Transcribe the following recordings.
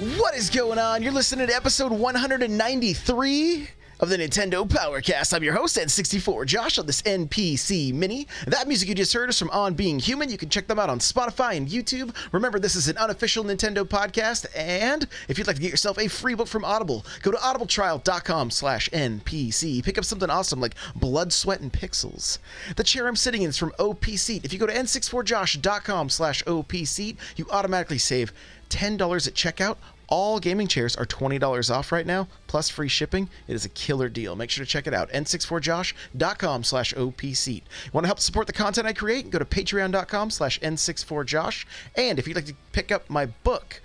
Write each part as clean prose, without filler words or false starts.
What is going on? You're listening to episode 193 of the Nintendo Powercast. I'm your host, N64 Josh, on this NPC Mini. That music you just heard is from On Being Human. You can check them out on Spotify and YouTube. Remember, this is an unofficial Nintendo podcast, and if you'd like to get yourself a free book from Audible, go to audibletrial.com/NPC. Pick up something awesome like Blood, Sweat, and Pixels. The chair I'm sitting in is from OP Seat. If you go to n64josh.com/OP Seat, you automatically save $10 at checkout. All gaming chairs are $20 off right now, plus free shipping. It is a killer deal. Make sure to check it out. n64josh.com/OP Seat. Want to help support the content I create? Go to patreon.com/n64josh. And if you'd like to pick up my book,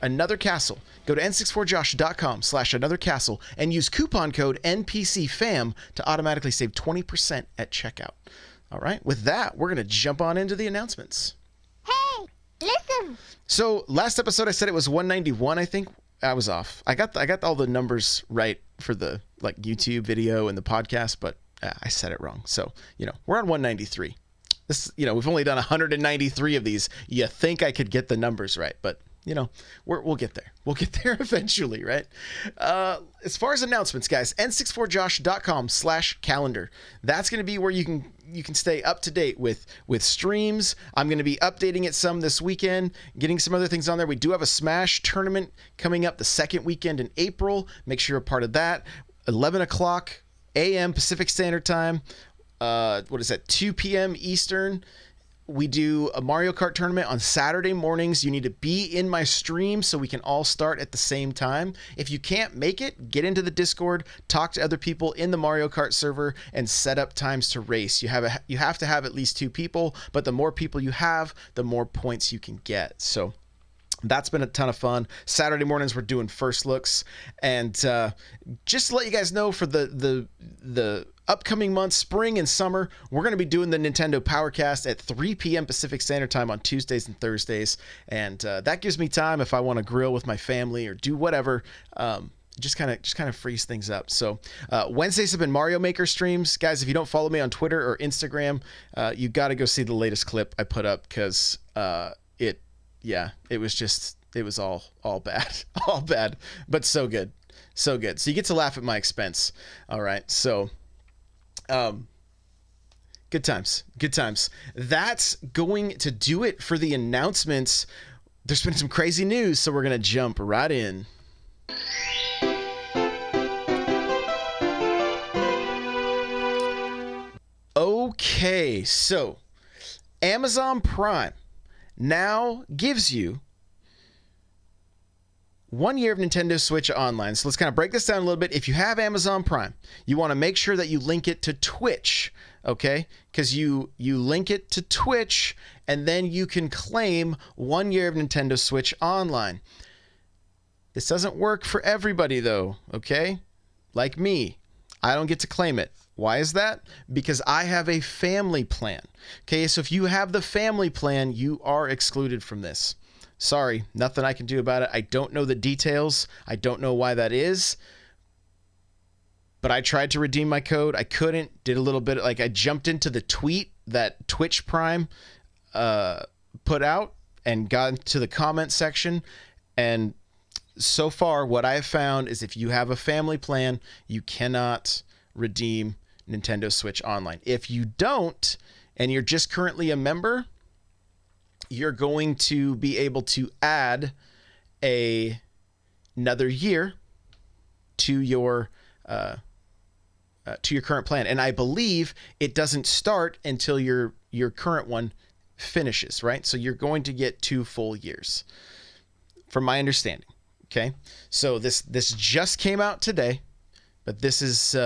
Another Castle, go to n64josh.com/anothercastle and use coupon code NPCFAM to automatically save 20% at checkout. All right, with that, we're going to jump on into the announcements. Hey, listen. So last episode I said it was 191, I think. I was off. I got all the numbers right for the YouTube video and the podcast, but I said it wrong. So, we're on 193. This, we've only done 193 of these. You think I could get the numbers right, but we'll get there. We'll get there eventually, right? As far as announcements, guys, n64josh.com/calendar. That's going to be where you can stay up to date with streams. I'm going to be updating it some this weekend, getting some other things on there. We do have a Smash tournament coming up the second weekend in April. Make sure you're a part of that. 11 o'clock a.m. Pacific Standard Time. 2 p.m. Eastern. We do a Mario Kart tournament on Saturday mornings. You need to be in my stream so we can all start at the same time. If you can't make it, get into the Discord, talk to other people in the Mario Kart server, and set up times to race. You have to have at least 2 people, but the more people you have, the more points you can get. So that's been a ton of fun. Saturday mornings we're doing first looks, and just to let you guys know, for the upcoming months, spring and summer, we're going to be doing the Nintendo Powercast at 3 p.m. Pacific Standard Time on Tuesdays and Thursdays, and that gives me time if I want to grill with my family or do whatever. Just kind of frees things up. So Wednesdays have been Mario Maker streams, guys. If you don't follow me on Twitter or Instagram, you got to go see the latest clip I put up, because it was all bad, all bad, but so good. So you get to laugh at my expense. All right. So, good times. That's going to do it for the announcements. There's been some crazy news, so we're going to jump right in. Okay. So Amazon Prime now gives you 1 year of Nintendo Switch Online. So let's kind of break this down a little bit. If you have Amazon Prime, you want to make sure that you link it to Twitch, okay? Because you link it to Twitch, and then you can claim 1 year of Nintendo Switch Online. This doesn't work for everybody, though, okay? Like me, I don't get to claim it. Why is that? Because I have a family plan. Okay, so if you have the family plan, you are excluded from this. Sorry, nothing I can do about it. I don't know the details. I don't know why that is. But I tried to redeem my code. I couldn't. Did a little bit, I jumped into the tweet that Twitch Prime put out and got into the comment section. And so far, what I have found is if you have a family plan, you cannot redeem Nintendo Switch Online. If you don't, and you're just currently a member, you're going to be able to add another year to your current plan. And I believe it doesn't start until your current one finishes, right? So you're going to get 2 full years, from my understanding. Okay, so this just came out today, but this is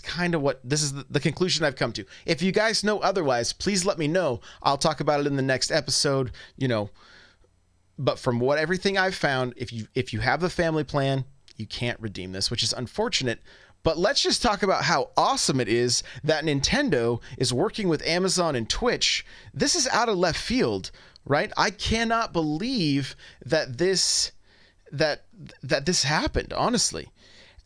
kind of the conclusion I've come to. If you guys know otherwise, please let me know. I'll talk about it in the next episode, but from everything I've found, if you have the family plan, you can't redeem this, which is unfortunate. But let's just talk about how awesome it is that Nintendo is working with Amazon and Twitch. This is out of left field, right? I cannot believe that this happened, honestly.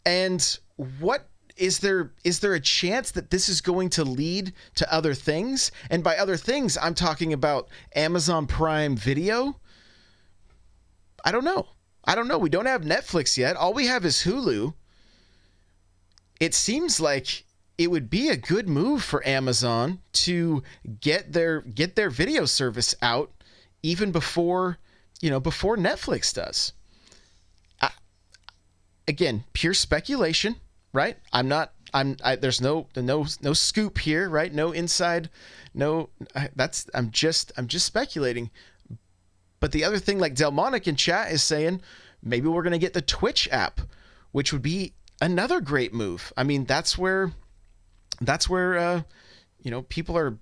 And what is there a chance that this is going to lead to other things? And by other things, I'm talking about Amazon Prime Video. I don't know. We don't have Netflix yet. All we have is Hulu. It seems like it would be a good move for Amazon to get their video service out even before Netflix does. Again, pure speculation, right? There's no scoop here, right? No inside, I'm just speculating. But the other thing, like Delmonic in chat is saying, maybe we're going to get the Twitch app, which would be another great move. I mean, that's where people are,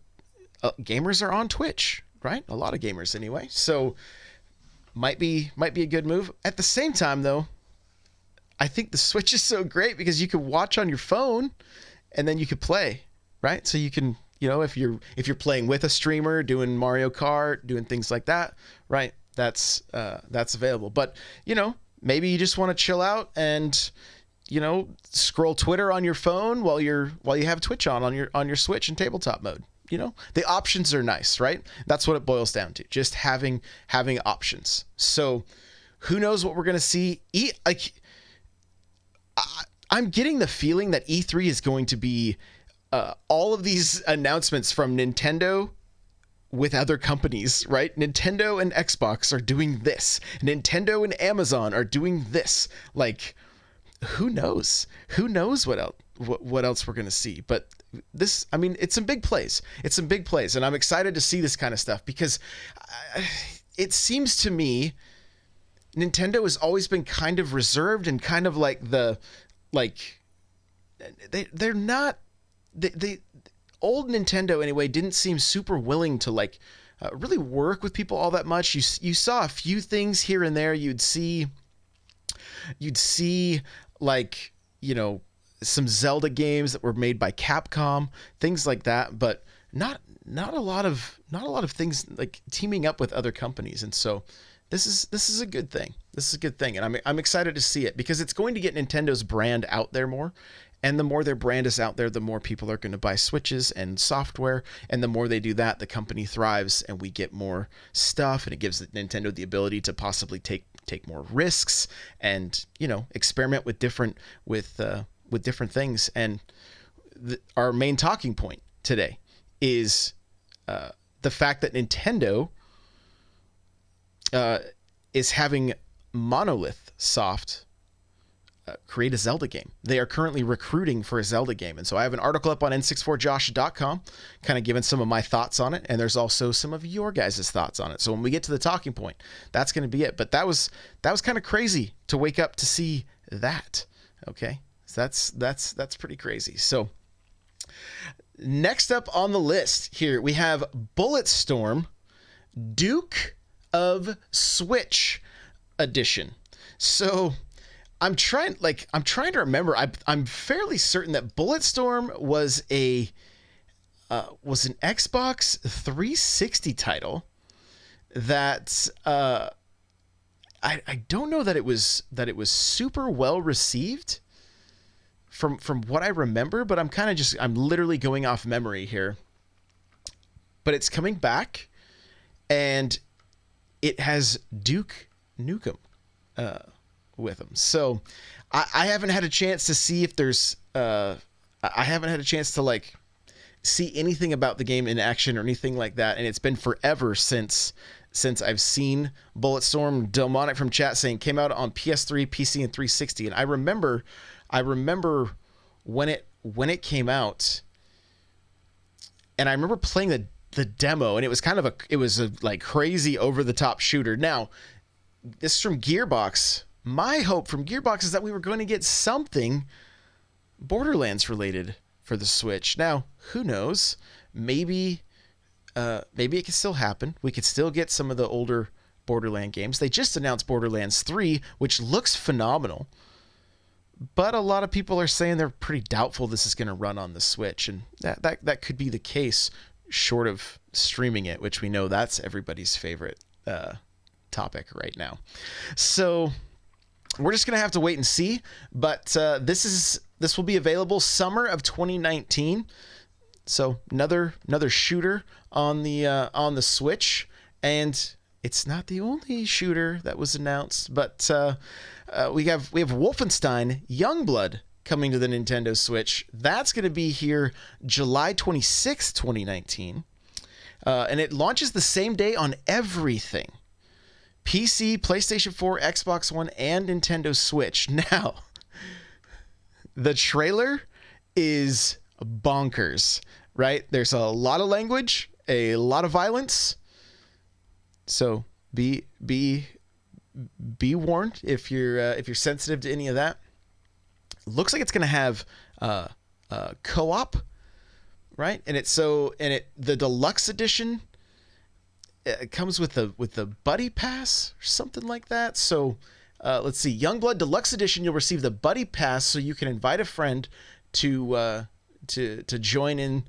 gamers are on Twitch, right? A lot of gamers anyway. So might be a good move. At the same time, though, I think the Switch is so great because you can watch on your phone and then you could play, right? So you can, if you're playing with a streamer, doing Mario Kart, doing things like that, right? That's available. But, maybe you just want to chill out and, scroll Twitter on your phone while you have Twitch on your Switch in tabletop mode. The options are nice, right? That's what it boils down to. Just having options. So who knows what we're going to see? I'm getting the feeling that E3 is going to be all of these announcements from Nintendo with other companies, right? Nintendo and Xbox are doing this. Nintendo and Amazon are doing this. Like, who knows? Who knows what else we're going to see? But this, I mean, it's some big plays. And I'm excited to see this kind of stuff because it seems to me Nintendo has always been kind of reserved and kind of like they're not they old Nintendo anyway didn't seem super willing to really work with people all that much. You saw a few things here and there. You'd see like, some Zelda games that were made by Capcom, things like that, but not a lot of things like teaming up with other companies. And so this is a good thing. And I'm excited to see it because it's going to get Nintendo's brand out there more. And the more their brand is out there, the more people are going to buy Switches and software. And the more they do that, the company thrives and we get more stuff. And it gives Nintendo the ability to possibly take more risks and, experiment with different things. And our main talking point today is the fact that Nintendo is having Monolith Soft create a Zelda game. They are currently recruiting for a Zelda game. And so I have an article up on n64josh.com kind of giving some of my thoughts on it. And there's also some of your guys' thoughts on it. So when we get to the talking point, that's going to be it. But that was kind of crazy to wake up to see that. Okay. So that's pretty crazy. So next up on the list here, we have Bulletstorm Duke of Switch edition. So I'm trying to remember. I'm fairly certain that Bulletstorm was an Xbox 360 title that I don't know that it was super well received from what I remember, but I'm literally going off memory here. But it's coming back and it has Duke Nukem with them. So I haven't had a chance to see if there's I haven't had a chance to see anything about the game in action or anything like that, and it's been forever since I've seen Bulletstorm. Delmonic from chat saying came out on PS3, PC, and 360, and I remember when it came out, and I remember playing the demo, and it was it was a crazy over the top shooter. Now this is from Gearbox. My hope from Gearbox is that we were going to get something Borderlands related for the Switch. Now, who knows? Maybe it could still happen. We could still get some of the older Borderland games. They just announced Borderlands 3, which looks phenomenal. But a lot of people are saying they're pretty doubtful this is going to run on the Switch, and that could be the case, short of streaming it, which we know that's everybody's favorite topic right now. So we're just gonna have to wait and see. But this will be available summer of 2019. So another shooter on the Switch, and it's not the only shooter that was announced, but we have Wolfenstein Youngblood coming to the Nintendo Switch. That's going to be here July 26th, 2019. And it launches the same day on everything. PC, PlayStation 4, Xbox One, and Nintendo Switch. Now, the trailer is bonkers, right? There's a lot of language, a lot of violence. So be warned if you're sensitive to any of that. Looks like it's going to have co-op, right? And the deluxe edition, it comes with the buddy pass or something like that. So let's see, Youngblood Deluxe Edition, you'll receive the buddy pass, so you can invite a friend to join in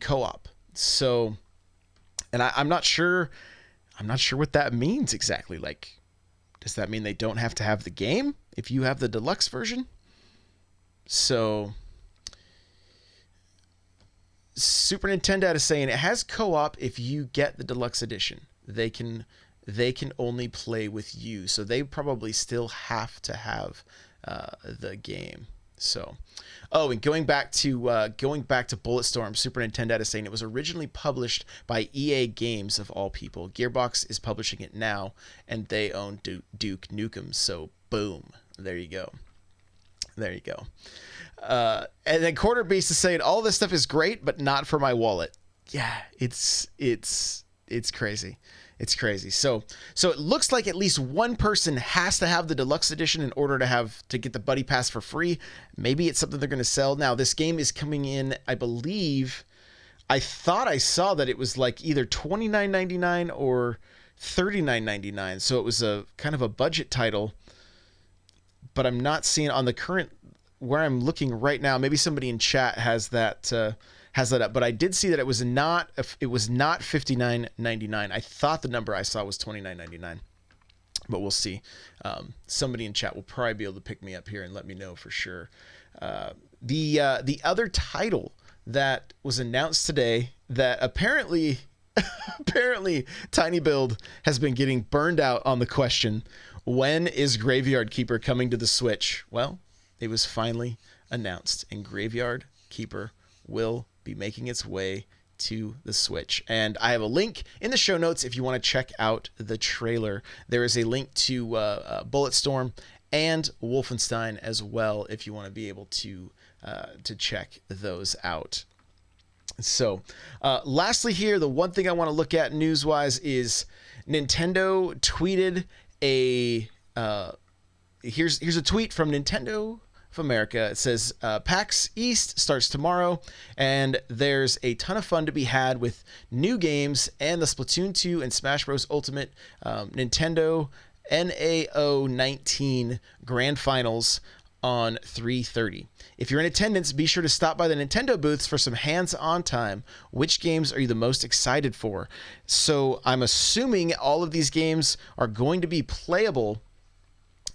co-op. So, and I'm not sure what that means exactly. Like, does that mean they don't have to have the game if you have the deluxe version? So, Super Nintendo is saying it has co-op if you get the deluxe edition. They can only play with you, so they probably still have to have the game. So, and going back to Bulletstorm, Super Nintendo is saying it was originally published by EA Games, of all people. Gearbox is publishing it now, and they own Duke Nukem. So, boom, there you go. And then Quarter Beast is saying all this stuff is great, but not for my wallet. Yeah, it's crazy. It's crazy. So it looks like at least one person has to have the deluxe edition in order to get the buddy pass for free. Maybe it's something they're going to sell. Now, this game is coming in, I believe, I thought I saw that it was like either $29.99 or $39.99. So it was a kind of a budget title, but I'm not seeing on the current where I'm looking right now. Maybe somebody in chat has that up, but I did see that it was not $59.99. I thought the number I saw was $29.99, but we'll see. Somebody in chat will probably be able to pick me up here and let me know for sure. The other title that was announced today that apparently Tiny Build has been getting burned out on the question, when is Graveyard Keeper coming to the Switch? Well, it was finally announced, and Graveyard Keeper will be making its way to the Switch. And I have a link in the show notes if you want to check out the trailer. There is a link to Bulletstorm and Wolfenstein as well if you want to be able to check those out. So lastly here, the one thing I want to look at news-wise is Nintendo tweeted here's a tweet from Nintendo of America. It says PAX East starts tomorrow, and there's a ton of fun to be had with new games and the Splatoon 2 and Smash Bros. Ultimate Nintendo NAO 19 Grand Finals on 3/30. If you're in attendance, be sure to stop by the Nintendo booths for some hands-on time. Which games are you the most excited for? So I'm assuming all of these games are going to be playable.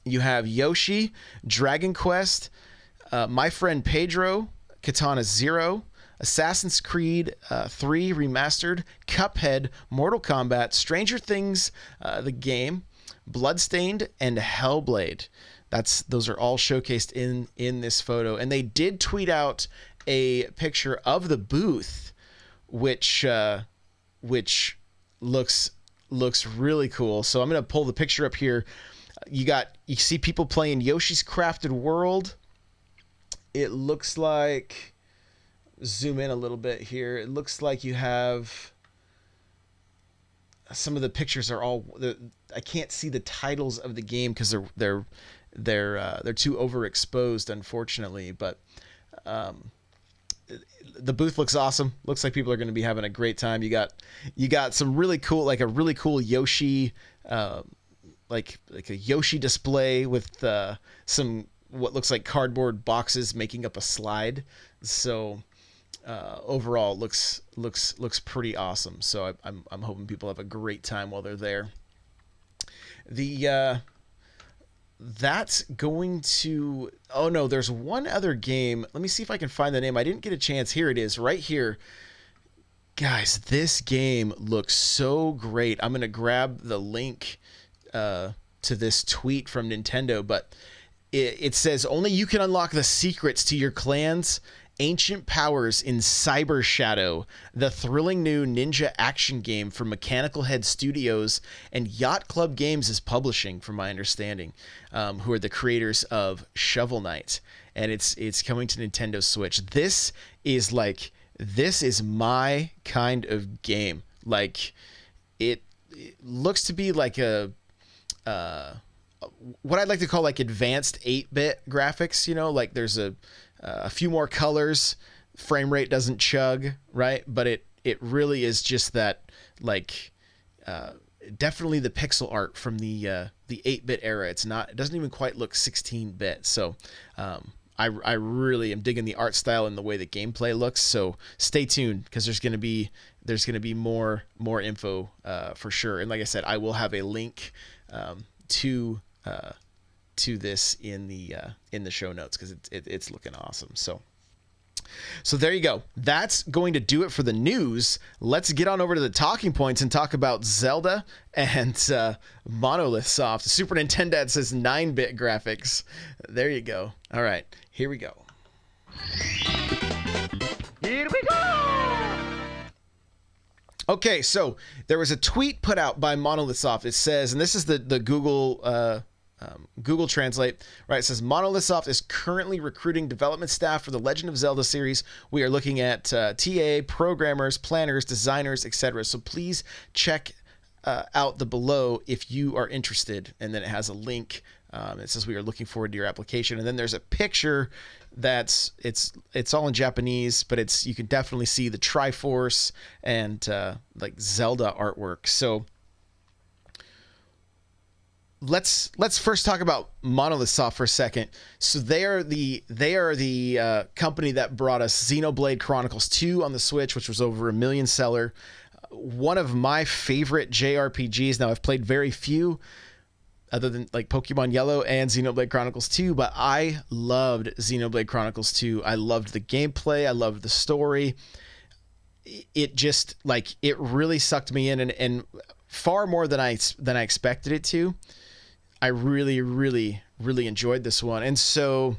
You have Yoshi, Dragon Quest, My Friend Pedro, Katana Zero, Assassin's Creed 3 Remastered, Cuphead, Mortal Kombat, Stranger Things, the game, Bloodstained, and Hellblade. Those are all showcased in this photo. And they did tweet out a picture of the booth, which looks really cool. So I'm going to pull the picture up here. You see people playing Yoshi's Crafted World. It looks like, zoom in a little bit here. It looks like you have some of the pictures are all, I can't see the titles of the game because they're too overexposed, unfortunately. But the booth looks awesome. Looks like people are going to be having a great time. You got some really cool, like a really cool Yoshi, like a Yoshi display with some what looks like cardboard boxes making up a slide. So overall, looks pretty awesome. So I'm hoping people have a great time while they're there. That's going to... Oh, no, there's one other game. Let me see if I can find the name. I didn't get a chance. Here it is, right here. Guys, this game looks so great. I'm going to grab the link to this tweet from Nintendo, but it says only you can unlock the secrets to your clan's ancient powers in Cyber Shadow, the thrilling new ninja action game from Mechanical Head Studios and Yacht Club Games is publishing, from my understanding, who are the creators of Shovel Knight, and it's coming to Nintendo Switch. This is my kind of game. Like, it looks to be like a what I'd like to call like advanced 8-bit graphics. You know, like there's a few more colors, frame rate doesn't chug, right? But it really is just that, like, definitely the pixel art from the 8-bit era. It doesn't even quite look 16-bit. So I really am digging the art style and the way the gameplay looks. So stay tuned, because there's gonna be more info for sure. And like I said, I will have a link to this in the show notes, because it's looking awesome. So there you go. That's going to do it for the news. Let's get on over to the talking points and talk about Zelda and Monolith Soft. Super Nintendo says 9-bit graphics. There you go. All right, here we go. Here we go! Okay, so there was a tweet put out by Monolith Soft. It says, and this is the Google Google Translate, right? It says Monolith Soft is currently recruiting development staff for the Legend of Zelda series. We are looking at TA, programmers, planners, designers, etc. So please check out the below if you are interested. And then it has a link. It says we are looking forward to your application. And then there's a picture that's it's all in Japanese, but you can definitely see the Triforce and like Zelda artwork. So let's first talk about Monolith Soft for a second. So they are the company that brought us Xenoblade Chronicles 2 on the Switch, which was over 1 million seller. One of my favorite JRPGs. Now, I've played very few other than like Pokemon Yellow and Xenoblade Chronicles 2, but I loved Xenoblade Chronicles 2. I loved the gameplay. I loved the story. It just, like, it really sucked me in, and far more than I expected it to. I really, really, really enjoyed this one. And so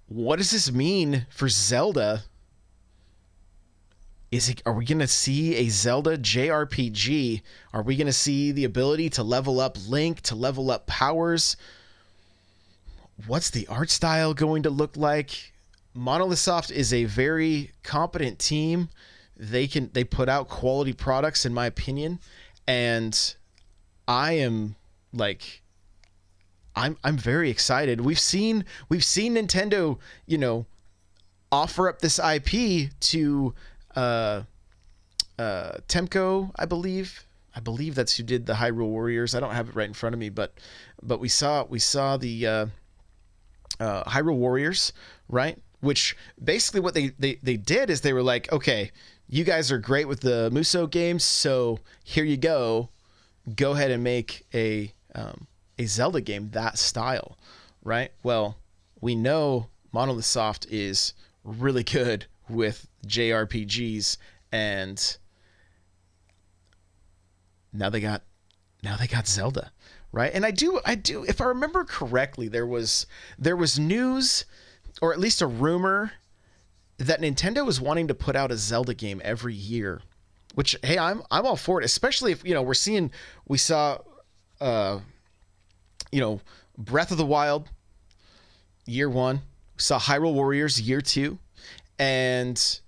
what does this mean for Zelda? Are we going to see a Zelda JRPG? Are we going to see the ability to level up Link, to level up powers? What's the art style going to look like? Monolith Soft is a very competent team. They put out quality products, in my opinion, and I am like, I'm very excited. We've seen Nintendo, offer up this IP to Temco, I believe that's who did the Hyrule Warriors. I don't have it right in front of me, but we saw the Hyrule Warriors, right? Which basically what they did is they were like, okay, you guys are great with the Musou games, so here you go ahead and make a Zelda game that style, right? Well, we know Monolith Soft is really good with JRPGs, and now they got Zelda, right? And I do, if I remember correctly, there was news, or at least a rumor, that Nintendo was wanting to put out a Zelda game every year, which, hey, I'm all for it, especially if, we saw Breath of the Wild year 1, we saw Hyrule Warriors year 2, and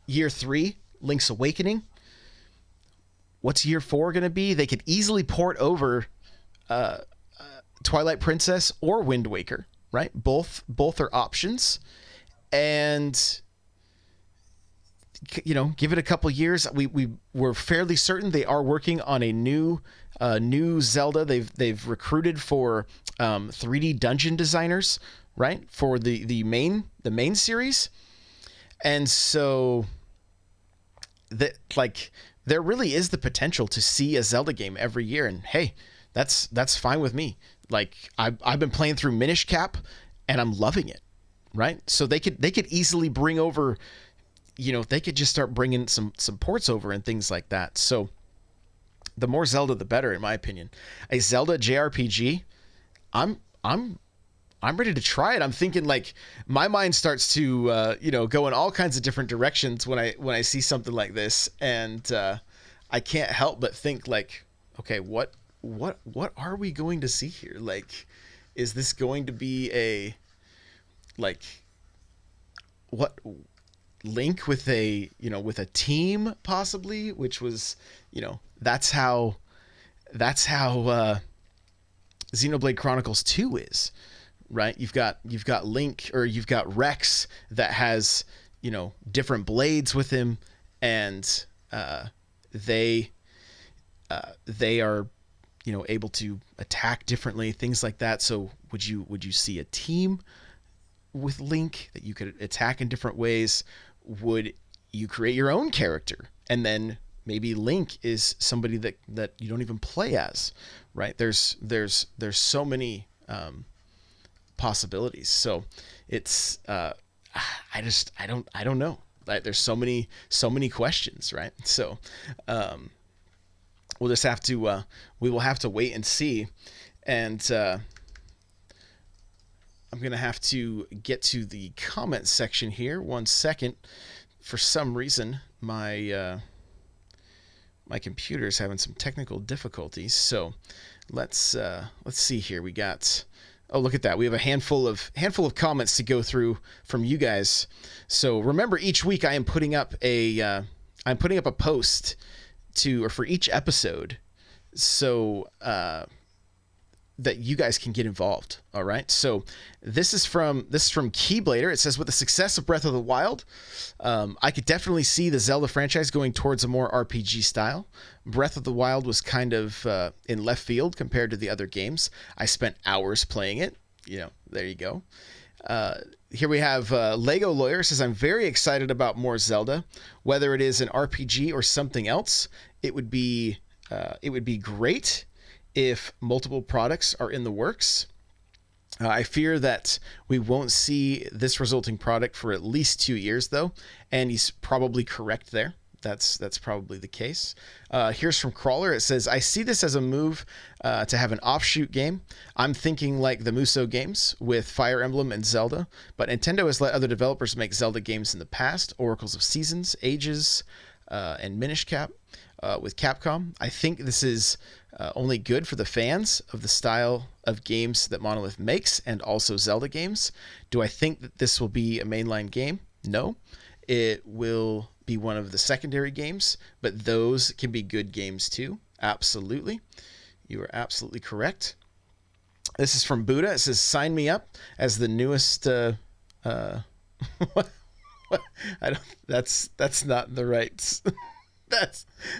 year 3, Link's Awakening. What's year 4 going to be? They could easily port over Twilight Princess or Wind Waker, right? Both are options. And give it a couple years. We're fairly certain they are working on a new Zelda. They've recruited for 3D dungeon designers, right, for the main series. And so that, like, there really is the potential to see a Zelda game every year, and hey, that's fine with me. Like, I've been playing through Minish Cap and I'm loving it, right? So they could easily bring over they could just start bringing some ports over and things like that. So the more Zelda, the better, in my opinion. A Zelda JRPG, I'm ready to try it. I'm thinking, like, my mind starts to go in all kinds of different directions when I see something like this, and I can't help but think, like, okay, what are we going to see here? Like, is this going to be a, like, what, Link with a team possibly, which was, that's how Xenoblade Chronicles 2 is, right? You've got Link, or you've got Rex that has, different blades with him, and they are, able to attack differently, things like that. So would you see a team with Link that you could attack in different ways? Would you create your own character, and then maybe Link is somebody that you don't even play as, right? There's so many possibilities. So it's I don't know. Like, there's so many questions, right? So we'll just have to we will have to wait and see. And I'm going to have to get to the comment section here. 1 second. For some reason, my computer is having some technical difficulties. So let's see here. We got, oh, look at that. We have a handful of comments to go through from you guys. So remember, each week I am putting up a post for each episode, so that you guys can get involved. All right. So this is from Keyblader. It says, with the success of Breath of the Wild, I could definitely see the Zelda franchise going towards a more RPG style. Breath of the Wild was kind of in left field compared to the other games. I spent hours playing it. There you go. Here we have Lego Lawyer says, I'm very excited about more Zelda, whether it is an RPG or something else. It would be great if multiple products are in the works. I fear that we won't see this resulting product for at least 2 years, though, and he's probably correct there. That's probably the case. Here's from Crawler. It says, I see this as a move to have an offshoot game. I'm thinking like the Muso games with Fire Emblem and Zelda, but Nintendo has let other developers make Zelda games in the past, Oracles of Seasons, Ages, and Minish Cap with Capcom. I think this is only good for the fans of the style of games that Monolith makes, and also Zelda games. Do I think that this will be a mainline game? No. It will be one of the secondary games, but those can be good games too. Absolutely. You are absolutely correct. This is from Buddha. It says, sign me up as the newest that's not the right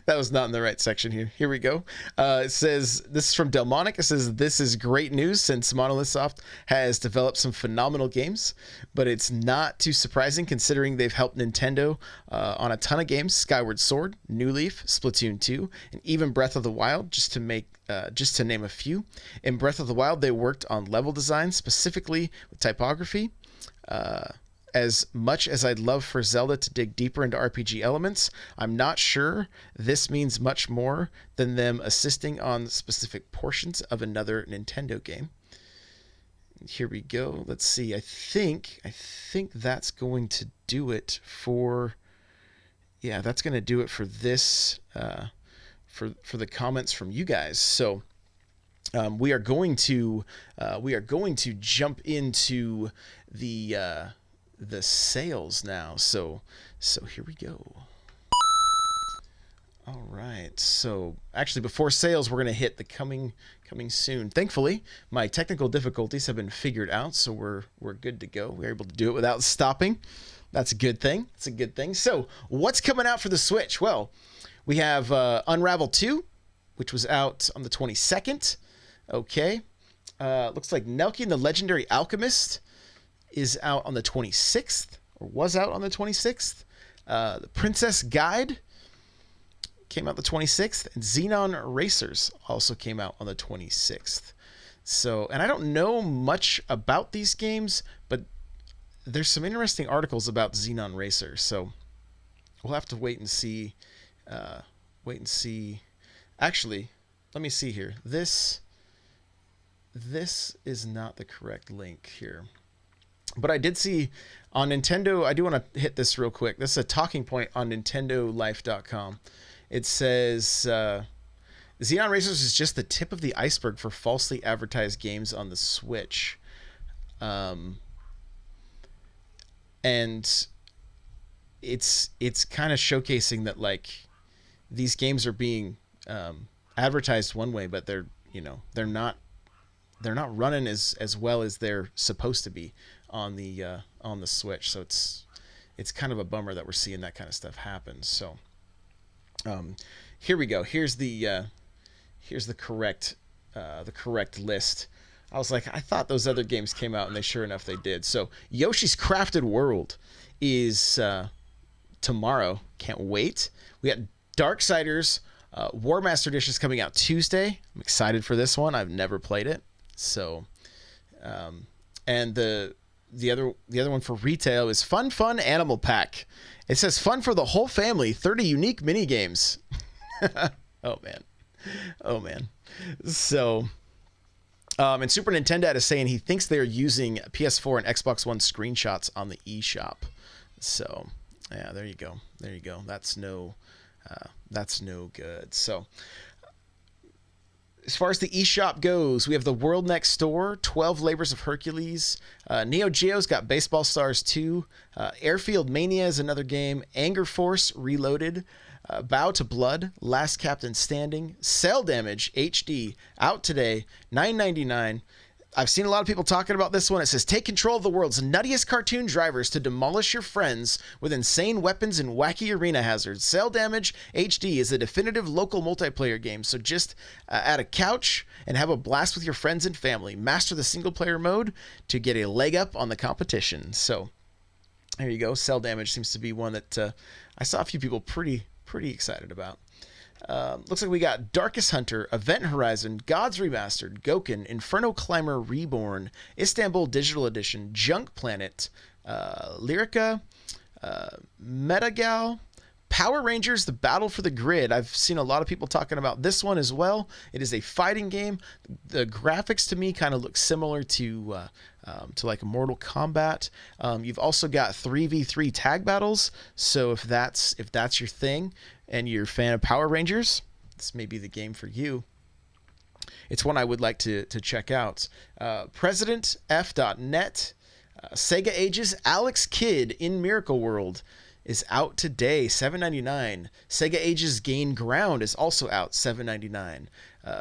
that was not in the right section here. Here we go. It says, this is from Delmonic. It says, this is great news since Monolith Soft has developed some phenomenal games, but it's not too surprising considering they've helped Nintendo on a ton of games: Skyward Sword, New Leaf, Splatoon 2, and even Breath of the Wild, just to name a few. In Breath of the Wild, they worked on level design, specifically with typography. As much as I'd love for Zelda to dig deeper into RPG elements, I'm not sure this means much more than them assisting on specific portions of another Nintendo game. Here we go. Let's see. I think that's going to do it for... Yeah, that's going to do it for this, for the comments from you guys. So we are going to jump into the sales now. So here we go. All right. So actually, before sales, we're going to hit the coming soon. Thankfully, my technical difficulties have been figured out, so we're good to go. We're able to do it without stopping. That's a good thing. It's a good thing. So what's coming out for the Switch? Well, we have Unravel 2, which was out on the 22nd. Okay. Looks like Nelky and the Legendary Alchemist is out on the 26th, or was out on the 26th. The Princess Guide came out the 26th, and Xenon Racers also came out on the 26th. So, and I don't know much about these games, but there's some interesting articles about Xenon Racer. So we'll have to wait and see. Actually, let me see here. This is not the correct link here. But I did see on Nintendo, I do want to hit this real quick. This is a talking point on nintendolife.com. It says, Xenon Racers is just the tip of the iceberg for falsely advertised games on the Switch. And it's kind of showcasing that, like, these games are being advertised one way, but they're not running as well as they're supposed to be on the Switch. So it's kind of a bummer that we're seeing that kind of stuff happen. So here we go. Here's the correct list. I was like, I thought those other games came out, and sure enough they did. So Yoshi's Crafted World is tomorrow. Can't wait. We got Darksiders War Master Edition is coming out Tuesday. I'm excited for this one. I've never played it. So, and the other one for retail is Fun Animal Pack. It says fun for the whole family, 30 unique mini games. Oh man. So, and Super Nintendo is saying he thinks they're using PS4 and Xbox One screenshots on the eShop. So, yeah, there you go. That's no good. So, as far as the eShop goes, we have The World Next Door, 12 Labors of Hercules, Neo Geo's got Baseball Stars 2, Airfield Mania is another game, Anger Force Reloaded, Bow to Blood, Last Captain Standing, Cell Damage HD, out today, $9.99. I've seen a lot of people talking about this one. It says, take control of the world's nuttiest cartoon drivers to demolish your friends with insane weapons and wacky arena hazards. Cell Damage HD is a definitive local multiplayer game, so just add a couch and have a blast with your friends and family. Master the single-player mode to get a leg up on the competition. So there you go. Cell Damage seems to be one that I saw a few people pretty excited about. Looks like we got Darkest Hunter, Event Horizon, Gods Remastered, Gouken, Inferno Climber Reborn, Istanbul Digital Edition, Junk Planet, Lyrica, Metagal, Power Rangers, The Battle for the Grid. I've seen a lot of people talking about this one as well. It is a fighting game. The graphics to me kind of look similar to like Mortal Kombat. You've also got 3v3 tag battles. So if that's your thing and you're a fan of Power Rangers, this may be the game for you. It's one I would like to check out. PresidentF.net, Sega Ages, Alex Kidd in Miracle World is out today, $7.99. Sega Ages Gain Ground is also out, $7.99.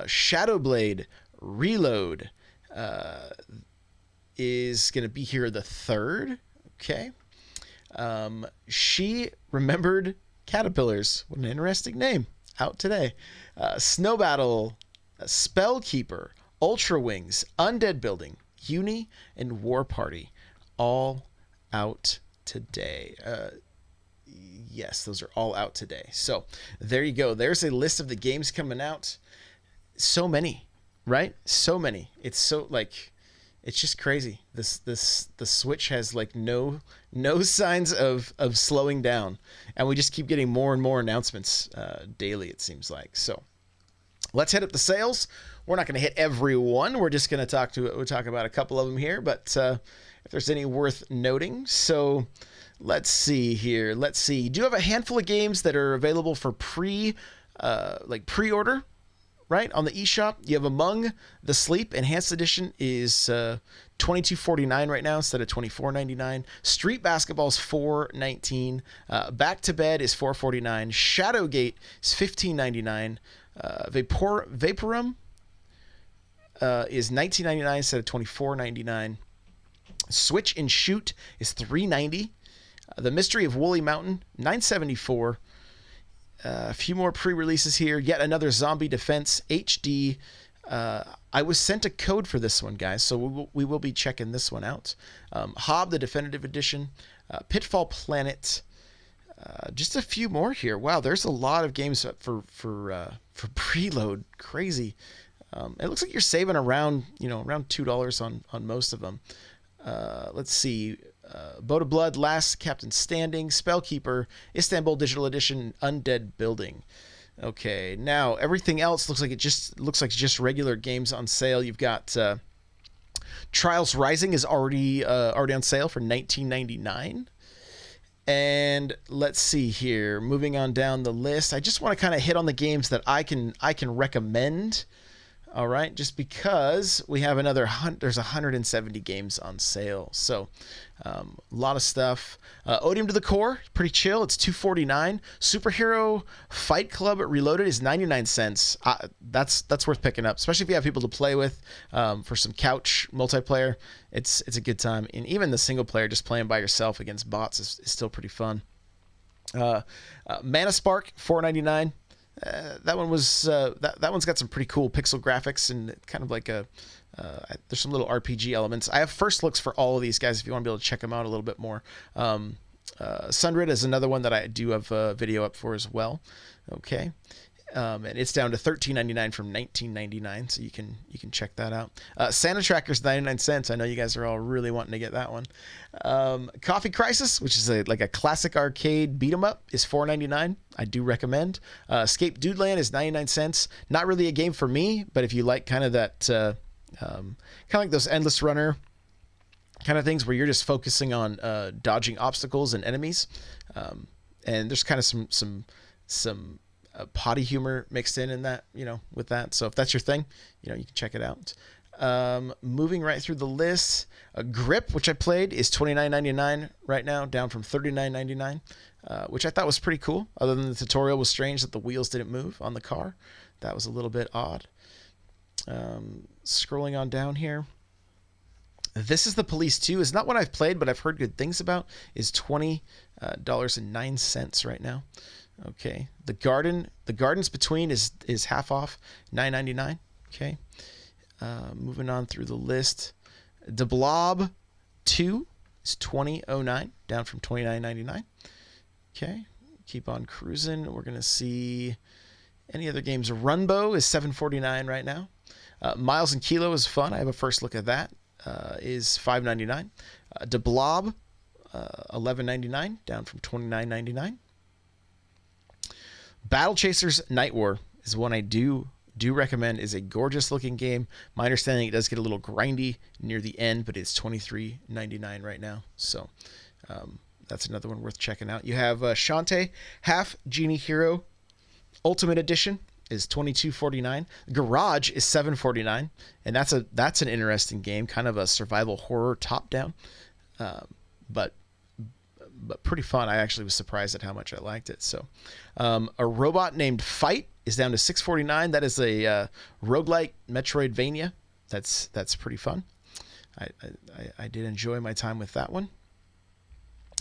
Shadowblade Reload is going to be here the 3rd. Okay. She Remembered Caterpillars. What an interesting name. Out today. Snow Battle, Spellkeeper, Ultra Wings, Undead Building, Uni, and War Party. All out today. Yes, those are all out today. So there you go. There's a list of the games coming out. So many, right? So many. It's so like, it's just crazy. The Switch has like no signs of slowing down, and we just keep getting more and more announcements daily, it seems like. So let's hit up the sales. We're not going to hit every one. We're just going to we'll talk about a couple of them here, but if there's any worth noting. So let's see here. You do have a handful of games that are available for pre-order, right? On the eShop. You have Among the Sleep Enhanced Edition is $22.49 right now instead of $24.99. Street Basketball's $4.19. Back to Bed is $4.49. Shadowgate is $15.99. Vaporum is $19.99 instead of $24.99. Switch and Shoot is $3.90. The Mystery of Woolly Mountain, $9.74. A few more pre-releases here. Yet another Zombie Defense HD. I was sent a code for this one, guys, so we will be checking this one out. Hob, the Definitive Edition. Pitfall Planet. Just a few more here. Wow, there's a lot of games for preload. Crazy. It looks like you're saving around $2 on most of them. Let's see. Boat of Blood, Last Captain Standing, Spellkeeper, Istanbul Digital Edition, Undead Building. Okay, now everything else looks like just regular games on sale. You've got Trials Rising is already on sale for $19.99. And let's see here. Moving on down the list, I just want to kind of hit on the games that I can recommend. All right, just because we have there's 170 games on sale, so a lot of stuff. Odium to the Core, pretty chill. It's $2.49. Superhero Fight Club Reloaded is 99 cents. That's worth picking up, especially if you have people to play with for some couch multiplayer. It's a good time, and even the single player, just playing by yourself against bots, is still pretty fun. Mana Spark, $4.99. That one was that one's got some pretty cool pixel graphics and kind of like there's some little RPG elements. I have first looks for all of these guys if you want to be able to check them out a little bit more. Sundred is another one that I do have a video up for as well. Okay. And it's down to $13.99 from $19.99, so you can check that out. Santa Tracker's 99 cents. I know you guys are all really wanting to get that one. Coffee Crisis, which is like a classic arcade beat 'em up, is $4.99. I do recommend. Escape Dudeland is 99 cents. Not really a game for me, but if you like kind of that, kind of like those endless runner kind of things where you're just focusing on dodging obstacles and enemies, and there's kind of some potty humor mixed in that, with that. So if that's your thing, you can check it out. Moving right through the list, Grip, which I played, is $29.99 right now, down from $39.99, which I thought was pretty cool. Other than the tutorial was strange that the wheels didn't move on the car. That was a little bit odd. Scrolling on down here. This is the Police 2. It's not one I've played, but I've heard good things about. Is $20.09 right now. Okay, the Gardens Between is half off, $9.99. Okay, moving on through the list, The Blob 2 is $20.09, down from $29.99. Okay, keep on cruising. We're gonna see any other games. Runbow is $7.49 right now. Miles and Kilo is fun. I have a first look at that. Is $5.99. The Blob, $11.99, down from $29.99. Battle Chasers Night War is one I do recommend. Is a gorgeous looking game. My understanding, it does get a little grindy near the end, but it's $23.99 right now. So that's another one worth checking out. You have Shantae Half Genie Hero Ultimate Edition is $22.49. Garage is $7.49, and that's an interesting game, kind of a survival horror top down, but pretty fun. I actually was surprised at how much I liked it. So, A Robot Named Fight is down to $6.49. That is a roguelike Metroidvania. That's pretty fun. I did enjoy my time with that one.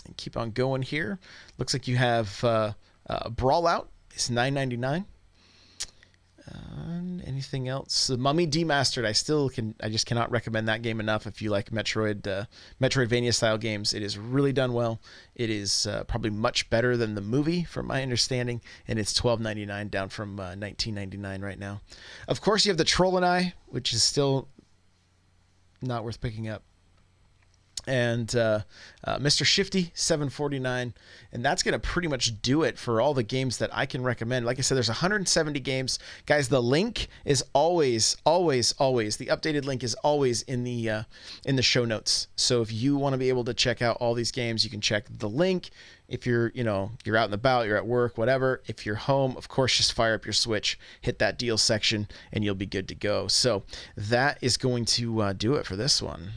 And keep on going here. Looks like you have Brawl Out. It's $9.99. Anything else? The Mummy Demastered. I just cannot recommend that game enough. If you like Metroidvania style games, it is really done well. It is probably much better than the movie, from my understanding, and it's $12.99, down from $19.99 right now. Of course, you have The Troll and I, which is still not worth picking up. And Mr. Shifty, $7.49, and that's going to pretty much do it for all the games that I can recommend. Like I said, there's 170 games. Guys, the link is always, the updated link is always in the show notes. So if you want to be able to check out all these games, you can check the link. If you're out and about, you're at work, whatever. If you're home, of course, just fire up your Switch, hit that deal section, and you'll be good to go. So that is going to do it for this one.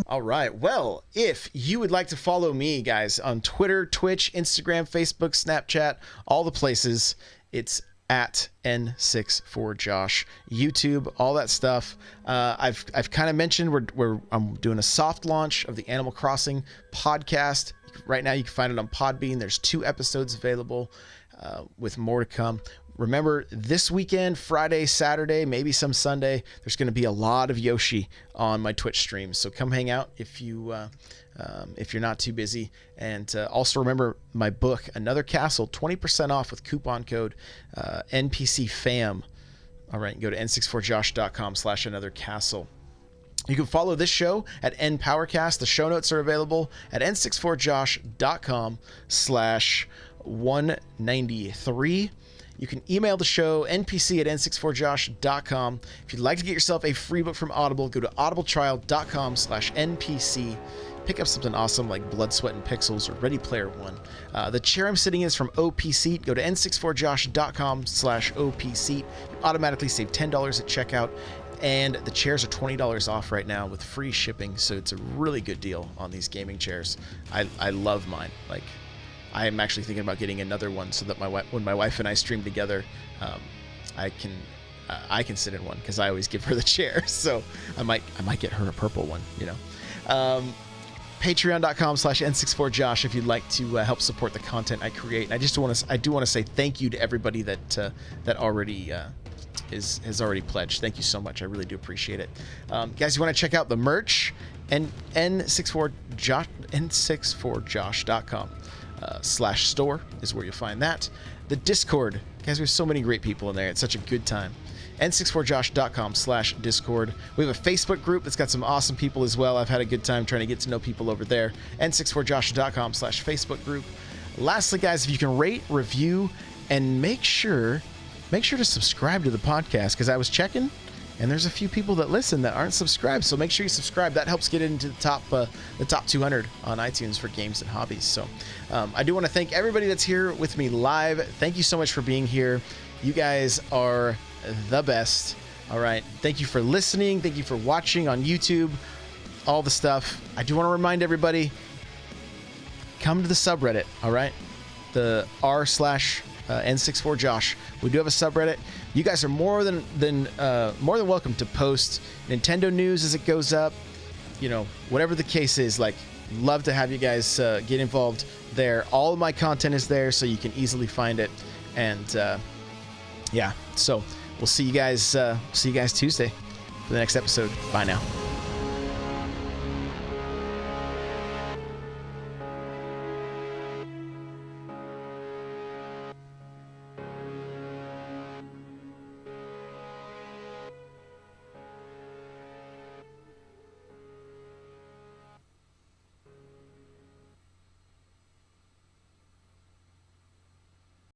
All right. Well, if you would like to follow me, guys, on Twitter, Twitch, Instagram, Facebook, Snapchat, all the places, it's at N64Josh, YouTube, all that stuff. I've kind of mentioned I'm doing a soft launch of the Animal Crossing podcast. Right now, you can find it on Podbean. There's 2 episodes available, with more to come. Remember, this weekend, Friday, Saturday, maybe some Sunday, there's going to be a lot of Yoshi on my Twitch streams. So come hang out if you're not too busy. And also remember my book, Another Castle, 20% off with coupon code NPC FAM. All right, go to n64josh.com/anothercastle. You can follow this show at NPowercast. The show notes are available at n64josh.com/193. You can email the show, npc at n64josh.com. If you'd like to get yourself a free book from Audible, go to audibletrial.com/npc. Pick up something awesome like Blood, Sweat, and Pixels or Ready Player One. The chair I'm sitting in is from OPSeat. Go to n64josh.com/OPSeat. You automatically save $10 at checkout. And the chairs are $20 off right now with free shipping, so it's a really good deal on these gaming chairs. I love mine. Like, I am actually thinking about getting another one so that when my wife and I stream together, I can sit in one because I always give her the chair. So I might get her a purple one. You know, Patreon.com/n64josh if you'd like to help support the content I create. And I do want to say thank you to everybody that already. Has already pledged. Thank you so much. I really do appreciate it. Guys, you want to check out the merch? n64josh.com /store is where you'll find that. The Discord. Guys, we have so many great people in there. It's such a good time. n64josh.com/discord. We have a Facebook group that's got some awesome people as well. I've had a good time trying to get to know people over there. n64josh.com/Facebook group. Lastly, guys, if you can rate, review, and make sure to subscribe to the podcast, because I was checking and there's a few people that listen that aren't subscribed. So make sure you subscribe. That helps get into the top 200 on iTunes for games and hobbies. So I do want to thank everybody that's here with me live. Thank you so much for being here. You guys are the best. All right. Thank you for listening. Thank you for watching on YouTube, all the stuff. I do want to remind everybody, come to the subreddit. All right. The r/N64Josh. We do have a subreddit. You guys are more than welcome to post Nintendo news as it goes up. You know, whatever the case is, like, love to have you guys get involved there. All of my content is there, so you can easily find it. And yeah, so we'll see you guys Tuesday for the next episode. Bye now.